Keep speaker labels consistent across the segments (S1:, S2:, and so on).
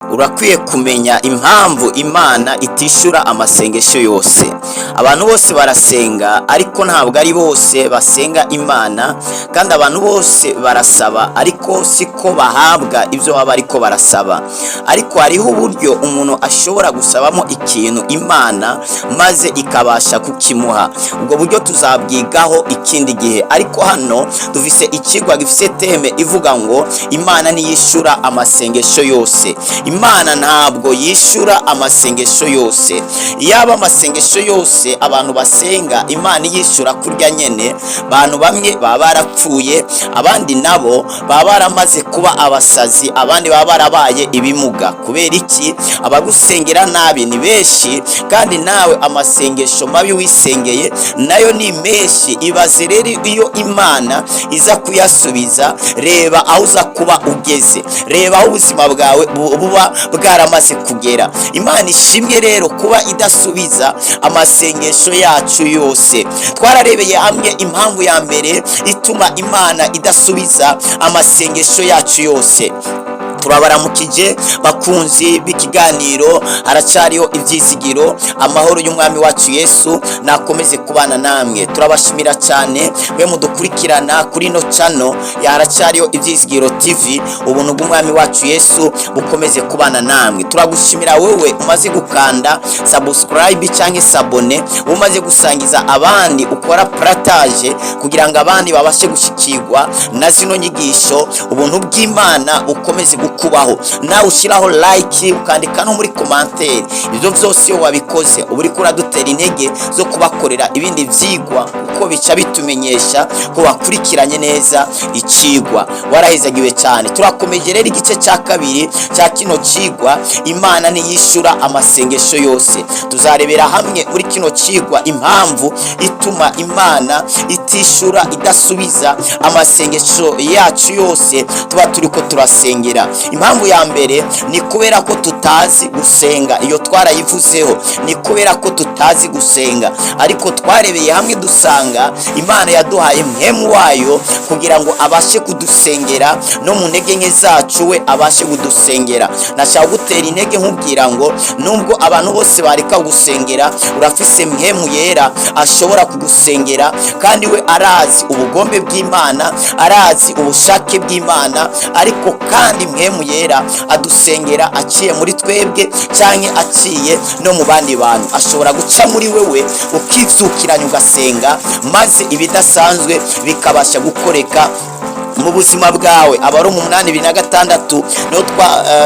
S1: Urakwiye kumenya impamvu Imana itishura amasengesho yose. Abantu bose barasenga ariko ntabwo ari bose basenga Imana, kandi abantu bose barasaba ariko siko bahabwa ibyo baba ariko barasaba. Ariko hariho uburyo umuntu ashobora gusabamo ikintu Imana maze ikabasha kukimuha. Ubwo buryo tuzabwigaho ikindi gihe, ariko hano dufise ikigwa gifise teme ivuga ngo Imana niyishura amasengesho yose. Imana ntabwo yishura amasengesho yose. Yaba amasengesho yose abantu basenga Imana yishura kurya nyene, abantu bamwe baba barapfuye, abandi nabo baba baramaze kuba abasazi, abandi baba barabaye ibimuga. Kubera iki? Abagusengera nabi ni benshi, kandi nawe amasengesho mabi wisengeye nayo ni menshi. Ibaze rero iyo Imana iza kuyasubiza, reba aho uza kuba ugeze, reba aho ubuzima bwawe buba bwaramaze kugera. Imana ishimwe rero kuba idasubiza amasengesho yacu yose. Twararebeye hamwe impamvu ya mbere ituma Imana idasubiza amasengesho yacu yose. Turabaramukije bakunzi b'ikiganiro haracyariho ibyizigiro. Amahoro y'umwami wacu Yesu nakomeze kubana namwe. Turabashimira cyane mwe mudukurikirana kuri no channel ya haracyariho ibyizigiro TV. Ubuntu bw'umwami wacu Yesu bukomeze kubana namwe. Turagushimira wewe umaze gukanda subscribe cyangwa sabone, umaze gusangiza abandi, ukora partage kugira ngo abandi babashe gushikirwa na zino nyigisho. Ubuntu bw'Imana ukomeze kubaho. Nawe ushyiraho like ukandika no muri commentaire. Ibyo byose iyo wabikoze uba uri kuradutera intege zo kubakorera ibindi vyigwa, uko bica bitumenyesha ko bakurikiranye neza icigwa. Warahezagiwe cyane. Turakomeje rero igice cya kabiri cya kino cigwa, Imana niyishura amasengesho yose. Tuzarebera hamwe muri kino cigwa impamvu ituma Imana itishura idasubiza amasengesho yacu yose tuba turiko turasengera. Impamvu ya mbere ni kubera ko tutazi gusenga. Iyo twarayivuzeho, ni kubera ko tutazi gusenga. Ariko twarebeye hamwe dusanga Imana yaduhaye mpemu wayo kugira ngo abashe kudusengera no mu ntege nke zacu we abashe kudusengera. Nashaka gutera intege nkubwira ngo nubwo abantu bose bareka gusengera, urafise mpemu yera ashobora kugusengera, kandi we arazi ubugombe bw'Imana, arazi ubushake bw'Imana. Ariko kandi mpemu yera adusengera aciye muri twebwe cyane aciye no mu bandi bantu. Ashobora guca muri wewe ukivyukiranya ugasenga, maze ibidasanzwe bikabasha gukoreka mu buzima bwawe. Abari mu 8:26 no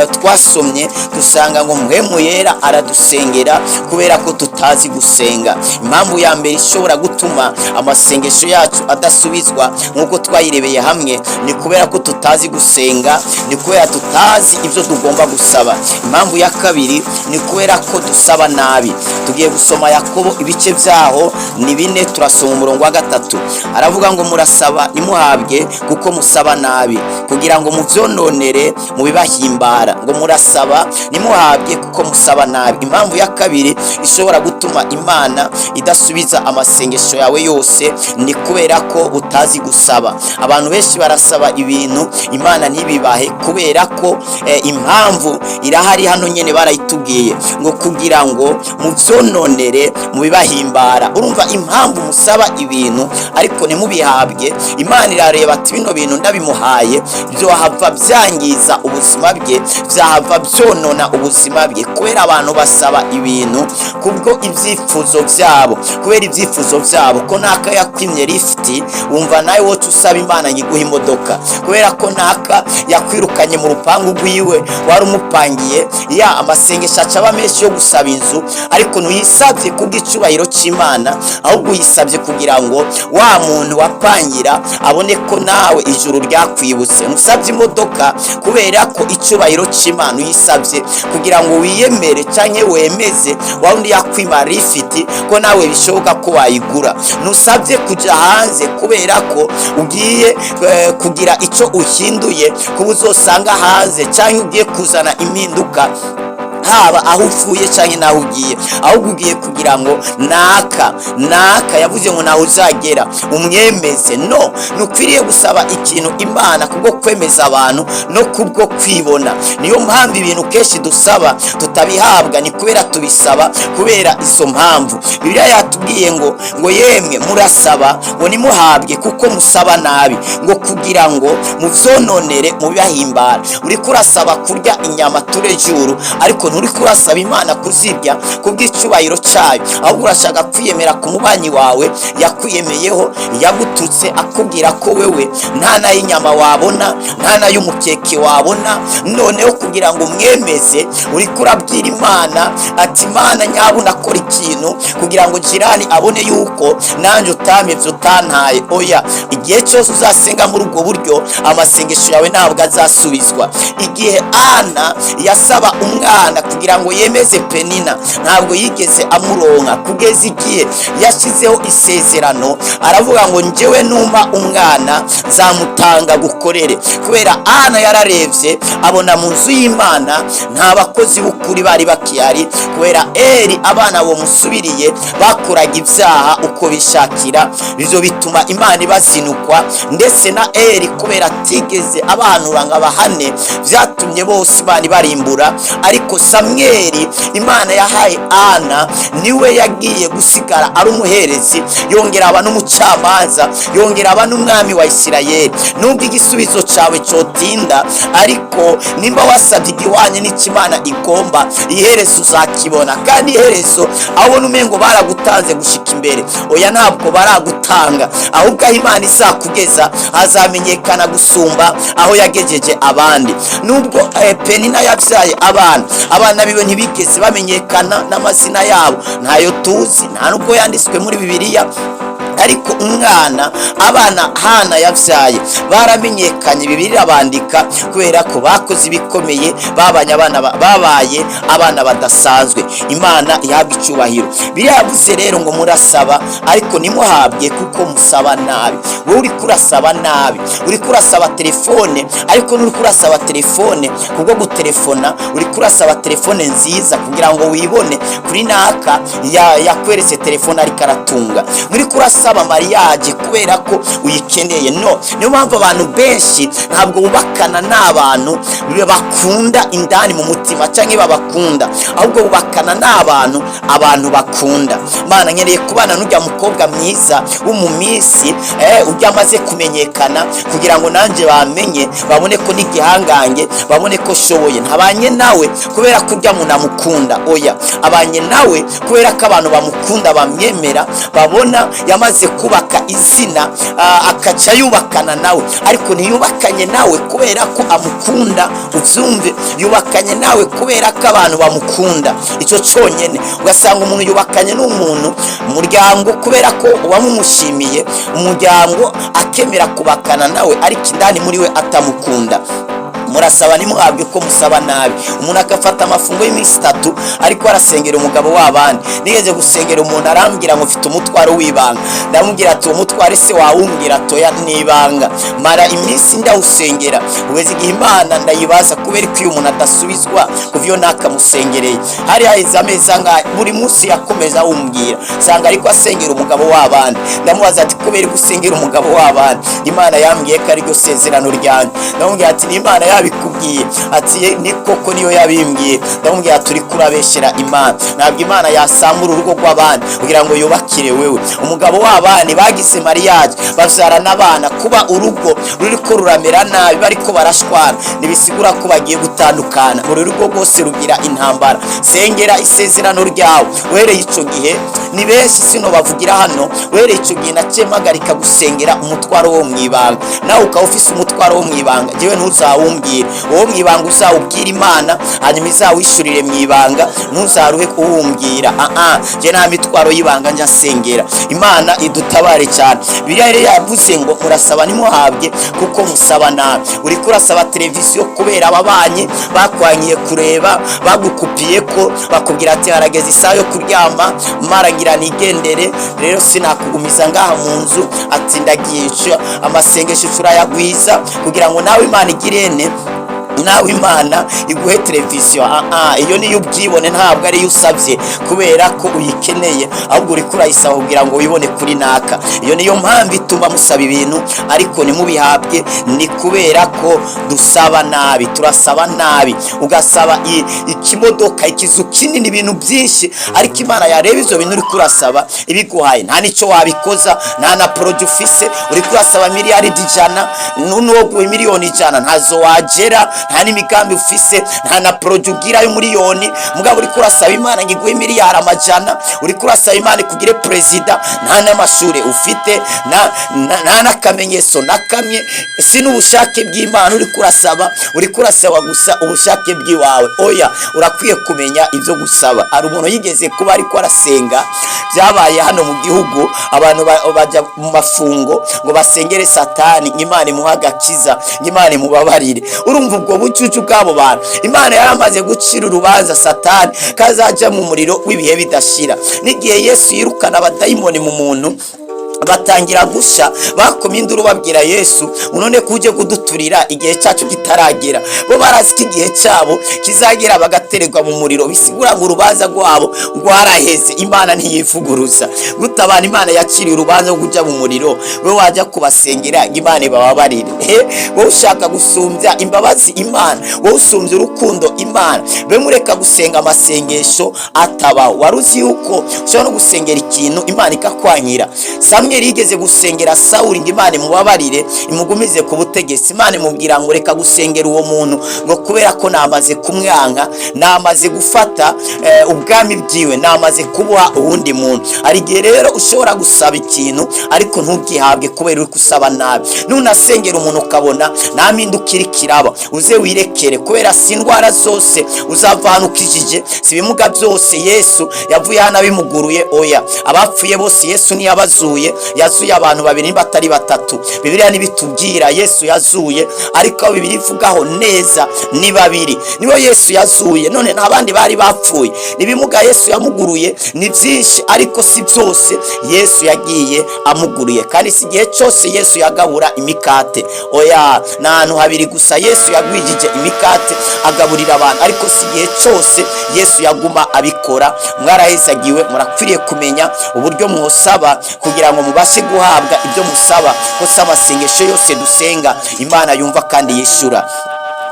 S1: twasomye dusanga ngo mpemu yera aradusengera kubera ko tutazi gusenga. Impamvu ya mbere ishobora gutuma amasengesho yacu adasubizwa nkuko twayirebeye hamwe, ni kubera ko tutazi gusenga, ni kubera tutazi ibyo tugomba gusaba. Impamvu ya kabiri ni kubera ko dusaba nabi. Tugiye gusoma Yakobo ibice byaho ni 4, turasoma umurongo wa 3. Aravuga ngo murasaba nimuhabwe kuko musaba nabi, kugira ngo muvyononere mu bibahimbara. Ngo murasaba nimuhabwe kuko musaba nabi. Impamvu ya kabiri ishobora gutuma Imana idasubiza amasengesho yawe yose ni kubera ko utazi gusaba. Abantu benshi barasaba ibintu Imana ntibibahe kubera ko impamvu irahari hano nyene barayitubwiye ngo kugira ngo muvyononere mu bibahimbara. Urumva impamvu musaba ibintu ariko ntimubihabwe, Imana irareba ati bino bintu ndabimuhaye byohava byangiza ubuzima bwe, byahava byonona ubuzima bwe. Kubera abantu basaba ibintu kubwo ibyifuzo byabo, kubera ibyifuzo byabo. Ko naka yakwimye lift, wumva nawe wocu usaba Imana ngiguha imodoka. Kubera ko naka yakwirukanye mu rupangu rwiwe wari umupangiye, ya amasengesho acaba menshi yo gusaba inzu, ariko ntuyisabye kubw'icubahiro cy'Imana, ahubwo uyisabye kugira ngo wa muntu wapangira abone ko nawe ijuru ryakwibutse. Nusabye imodoka kubera ko icubahiro cy'Imana uyisabye kugira ngo wiyemere cyane wemeze wa undi yakwima rifiti ko nawe bishoboka ko wayigura. Nusabye kuja hanze kubera ko ugiye kugira ico uhinduye ko uzosanga hanze, cyane ugiye kuzana impinduka haba aho uvuye cyangwa naho ugiye, ahubwo ugiye kugira ngo naka yavuze ngo naho uzagera umwemeze. No, nukwiriye gusaba ikintu Imana kubwo kwemeza abantu no kubwo kwibona. Niyo mpamvu ibintu kenshi dusaba tutabihabwa, ni kubera tubisaba kubera izo mpamvu. Bibiliya yatubwiye ngo yemwe murasaba ngo nimuhabwe kuko musaba nabi, ngo kugira ngo muvyononere mubibahimbara. Uriko urasaba kurya inyama turejuru, ariko nturiko urasaba Imana kuzirya kubw'icubahiro cyayo, ahubwo urashaka kwiyemera ku mubanyi wawe yakwiyemeyeho, yagututse akubwira ko wewe nta na y'inyama wabona, nta na y'umukeke wabona. Noneho kugira ngo mwemeze, uriko urabwira Imana ati Imana nyabuna akora ikintu kugira ngo jirani abone yuko nanje utamevye utantaye. Oya, igihe cyose uzasenga muri ubwo buryo amasengesho yawe ntabwo azasubizwa. Igihe Ana yasaba umwana kugira ngo yemeze Penina, ntabwo yigeze amuronka kugeza igihe yashyizeho isezerano, aravuga ngo njyewe numpa umwana zamutanga gukorere. Kubera Ana yararevye abona mu nzu y'Imana nta bakozi b'ukuri bari bakihari, kubera Eli abana bo musubiriye bakoraga ibyaha uko bishakira. Bizo bituma Imana ibazinukwa, ndetse na Eli kubera atigeze abanura ngo abahane, byatumye bose Imana ibarimbura. Ariko Samweli Imana yahaye Ana niwe yagiye gusigara ari umuherezi, yongera aba n'umucamanza, yongera aba n'umwami wa Isirayeli. Nubwo igisubizo cyawe cyotinda, ariko nimba wasabye igihwanye n'ikimana igomba, iherezo uzakibona. Kandi iherezo abona umengo baragutanze gushika imbere, oya ntabwo baragutanga, ahubwo aho Imana izakugeza hazamenyekana gusumba aho yagejeje abandi. Nubwo Penina yabyaye abana biwe ntibigeze bamenyekana n'amazina yabo, ntayo tuzi, nta nubwo yanditswe muri Bibiliya. Ariko umwana abana Hana yabyaye baramenyekanye, Bibiliya bandika kubera ko bakoze ibikomeye, babaye abana badasanzwe. Imana ihabwa icubahiro. Bibiliya yavuze rero ngo murasaba ariko nimuhabwe kuko musaba nabi. Wowe uri kurasaba nabi, uri kurasaba telefone, ariko uri kurasaba telefone kubwo gutelefona, uri kurasaba telefone nziza kugira ngo wibone kuri naka yakweretse telefone ariko aratunga. Muri kurasaba mariage kubera ko uyikeneye. No, niyo mpamvu abantu benshi ntabwo bubakana n'abantu bakunda indani mu mutima cyangwa babakunda, ahubwo bubakana n'abantu bakunda. Mana nkeneye kubana n'ujya mukobwa mwiza w'umumisi ujya amaze kumenyekana, kugira ngo nanje bamenye, babone ko n'igihangange, babone ko shoboye. Ntabanye nawe kubera ko ujya muntu amukunda, oya, abanye nawe kubera ko abantu bamukunda, bamyemera, babona yamaze kubaka izina, akaca yubakana nawe. Ariko ntiyubakanye nawe kubera ko amukunda, ubyumve, yubakanye nawe kubera ko abantu bamukunda. Icyo cyonyine. Ugasanga umuntu yubakanye n'umuntu umuryango kubera ko wamumushimiye, umuryango akemera kubakana nawe, ariko indani muri we atamukunda. Murasaba nimuhabwe ko musaba nabi. Umuntu akafata amafungo y'iminsi 3 ariko arasengera umugabo w'abandi. Nigeze gusengera umuntu arambwira ngo mfite umutwaro w'ibanga, ndamubwira ati umutwaro se wawumbwira toya n'ibanga. Mara iminsi ndawusengera, uweze igihe Imana ndayibaza kubera ko umuntu adasubizwa kuvyo nakamusengereye. Hari haiza ameza nga buri munsi yakomeza umbwira, sanga ariko asengera umugabo w'abandi. Ndamubaza ati kubera gusengera umugabo w'abandi, Imana yambwiye ko ari ryo sezerano ryanjye. Ndamubwira ati ni Imana yabikubwiye? Ati ni koko niyo yabimbwiye. Ndamubwira turi kurabeshera Imana, ntabwo Imana yasambura urugo rw'abandi kugira ngo yubakire wewe. Umugabo w'abandi bagize mariage, bavyara n'abana, kuba urugo ruriko ruramera nabi, bariko barashwana, nibisigura ko bagiye gutandukana. Buri rugo rwose rugira intambara. Sengera isezerano ryawe uhereye ico gihe. Ni benshi sino bavugira hano, uhereye ico gihe nacemagarika gusengera umutwaro wo mwibanga. Nawe ukaba ufise umutwaro wo mwibanga, jewe ntuzawumbwira. Uwo mwibanga uzawubwira Imana, hanyuma izawishurire mwibanga, ntuzaruhe kuwumbwira. Je nta mitwaro y'ibanga njya sengera. Imana idutabare cyane. Bibiliya yavuze ngo murasaba nimuhabwe kuko musaba nabi. Uri kurasaba televiziyo kubera ababanye bakwanyiye kureba, bagukupiye ko bakubwira ati harageze isaha yo kuryama, maragira nigendere, rero sinakugumiza ngaha mu nzu, ati ndagiye. Amasengesho turayagwiza kugira ngo nawe Imana igirene nawe Imana iguhe televiziyo. Iyo niyo ubyibone, ntabwo ariyo usabye kubera ko uyikeneye, ahubwo uri kurayisaba kugira ngo wibone kuri naka. Iyo niyo mpamvu ituma musaba ibintu ariko ntimubihabwe, ni kubera ko dusaba nabi, turasaba nabi. Ugasaba ikimodoka, ikizu kinini, ibintu byinshi, ariko Imana yareba izo bintu uri kurasaba ibiguhaye, nta nicyo wabikoza, nta na poroje ufise. uri kurasaba miliyaridi 100 n'uwo miliyoni 100 ntazo wagera, nta n'imigambi ufise, nta na poroje ugira yo miliyoni. Mugabo uri kurasaba Imana ngo iguhe miliyari 100, uri kurasaba Imana kugire perezida, nta n'amashure ufite, nta n'akamenyetso nakamye. Si n'ubushake bw'Imana uri kurasaba, uri kurasaba gusa ubushake bw'iwawe. Oya, urakwiye kumenya ibyo gusaba. Ari umuntu yigeze kuba ariko arasenga, byabaye hano mu gihugu, abantu bajya mu mafungo ngo basengere Satani, Imana imuha agakiza, Imana imubabarire. Urumva ubwo bucucu bw'abo bantu? Imana yaramaze gucira urubanza Satani kazaja mu muriro w'ibihe bidashira. N'igihe Yesu yirukana abadayimoni mu muntu batangira gusha, bakomye induru babwira Yesu, none kuje kuduturira igihe cyacu kitaragera. Bo barazi ko igihe cyabo kizagera bagatererwa mu muriro, bisigura ngo urubanza rwabo rwaraheze. Imana ntiyivuguruza. Gutabana Imana yaciriye urubanza rwo kujya mu muriro, we wajya kubasengera Imana ibababarire. Wowe ushaka gusumbya imbabazi Imana, wowe usumbya urukundo Imana, be mureka gusenga amasengesho atabaho. Waruzi yuko ushobora no gusengera ikintu Imana ikakwanyira. Samweli yigeze gusengera Sawuli ngo Imana imubabarire imugumize ku butegetsi. Imana imubwira ngo reka gusengera uwo muntu ngo kubera ko namaze kumwanka, namaze gufata ubwami bwiwe, namaze kubuha uwundi muntu. Ari gihe rero ushobora gusaba ikintu ariko ntugihabwe kubera uri kusaba nabi. Nunasengera umuntu ukabona ntamindukira kiraba, uze wirekere, kubera si indwara zose uzavanukishije, si bimuga byose Yesu yavuye hana bimuguruye. Oya, abapfuye bose Yesu niyabazuye, yazuye abantu 2 batari 3. Bibiliya nibitubwira Yesu yazuye, ariko Bibiliya ivugaho neza ni 2 nibo Yesu yazuye. None nabandi bari bapfuye, nibimuga Yesu yamuguruye ni byinshi, ariko si byose Yesu yagiye amuguruye. Kandi si gihe cyose Yesu yagabura imikate. Oya, n'ahantu 2 gusa Yesu yagwijije imikate agaburira abantu, ariko si gihe cyose Yesu yaguma abikora. Mwarahezagiwe, murakwiriye kumenya uburyo mwosaba kugira ngo mubashe guhabwa ibyo musaba, ko amasengesho yose dusenga Imana yumva kandi yishura.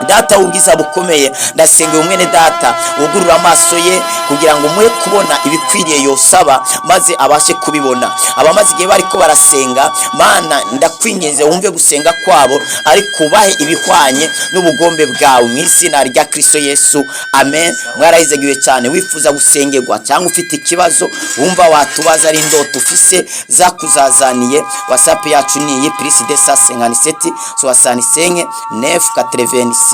S1: Data ubwiza bukomeye, ndasenga umwene data ugurura amaso ye kugira ngo muhe kubona ibikwiriye yosaba, maze abashe kubibona. Abamaze igihe bariko barasenga, Mana ndakwinginze wumve gusenga kwabo, ariko ubahe ibihwanye n'ubugombe bwawe mu izina rya Kristo Yesu, amen. Mwarahizagiwe cyane. Wifuza gusengerwa cyangwa ufite ikibazo wumva watubaza, ari indoto ufise zakuzazaniye, WhatsApp yacu ni iyi +257 65 9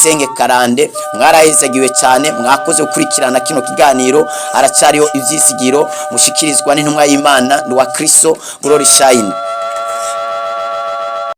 S1: senge karande. Mwarahezagiwe cyane, mwakoze gukurikirana kino kiganiro. Aracyariho ibyisigiro mushikirizwa n'intumwa y'Imana wa Kristo. Glory shine.